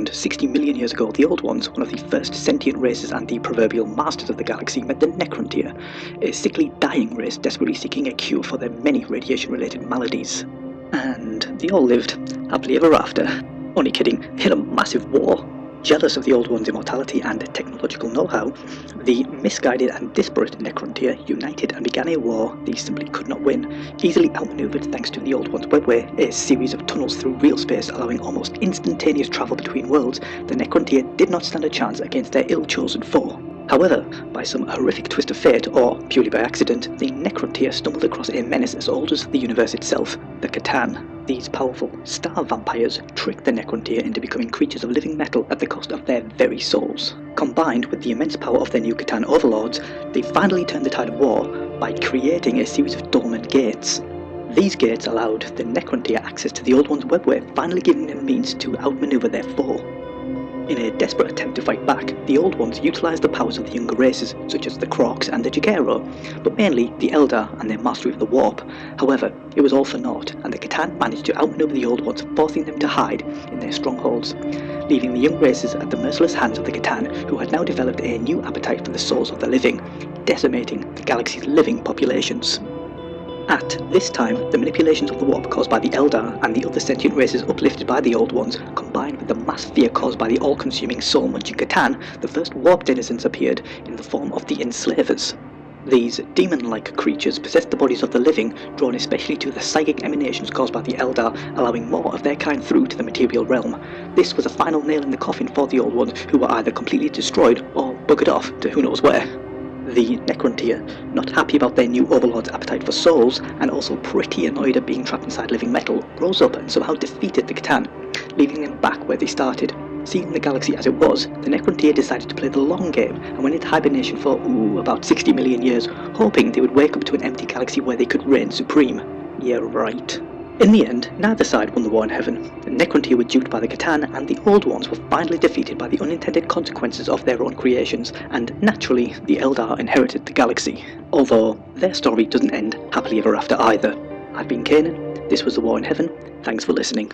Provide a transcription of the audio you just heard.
around 60 million years ago, the Old Ones, one of the first sentient races and the proverbial masters of the galaxy, met the Necrontyr, a sickly dying race desperately seeking a cure for their many radiation-related maladies. And they all lived happily ever after. Only kidding, in a massive war. Jealous of the Old Ones' immortality and technological know-how, the misguided and disparate Necrontyr united and began a war they simply could not win, easily outmaneuvered thanks to the Old Ones' webway, a series of tunnels through real space allowing almost instantaneous travel between worlds. The Necrontyr did not stand a chance against their ill-chosen foe. However, by some horrific twist of fate, or purely by accident, the Necrontyr stumbled across a menace as old as the universe itself, the Catan. These powerful star vampires tricked the Necrontyr into becoming creatures of living metal at the cost of their very souls. Combined with the immense power of their new Catan overlords, they finally turned the tide of war by creating a series of dormant gates. These gates allowed the Necrontyr access to the Old One's webway, finally giving them means to outmaneuver their foe. In a desperate attempt to fight back, the Old Ones utilised the powers of the younger races, such as the Crocs and the Jagero, but mainly the Eldar and their mastery of the Warp. However, it was all for naught, and the Catan managed to outmaneuver the Old Ones, forcing them to hide in their strongholds, leaving the young races at the merciless hands of the Catan, who had now developed a new appetite for the souls of the living, decimating the galaxy's living populations. At this time, the manipulations of the warp caused by the Eldar and the other sentient races uplifted by the Old Ones, combined with the mass fear caused by the all-consuming soul-munching Catan, the first warp denizens appeared in the form of the Enslavers. These demon-like creatures possessed the bodies of the living, drawn especially to the psychic emanations caused by the Eldar, allowing more of their kind through to the material realm. This was a final nail in the coffin for the Old Ones, who were either completely destroyed or buggered off to who knows where. The Necrontyr, not happy about their new overlord's appetite for souls, and also pretty annoyed at being trapped inside living metal, rose up and somehow defeated the Catan, leaving them back where they started. Seeing the galaxy as it was, the Necrontyr decided to play the long game and went into hibernation for, about 60 million years, hoping they would wake up to an empty galaxy where they could reign supreme. Yeah, right. In the end, neither side won the war in heaven. The Necrontyr were duped by the Catan, and the Old Ones were finally defeated by the unintended consequences of their own creations, and naturally, the Eldar inherited the galaxy. Although, their story doesn't end happily ever after either. I've been Kanan, this was The War in Heaven, thanks for listening.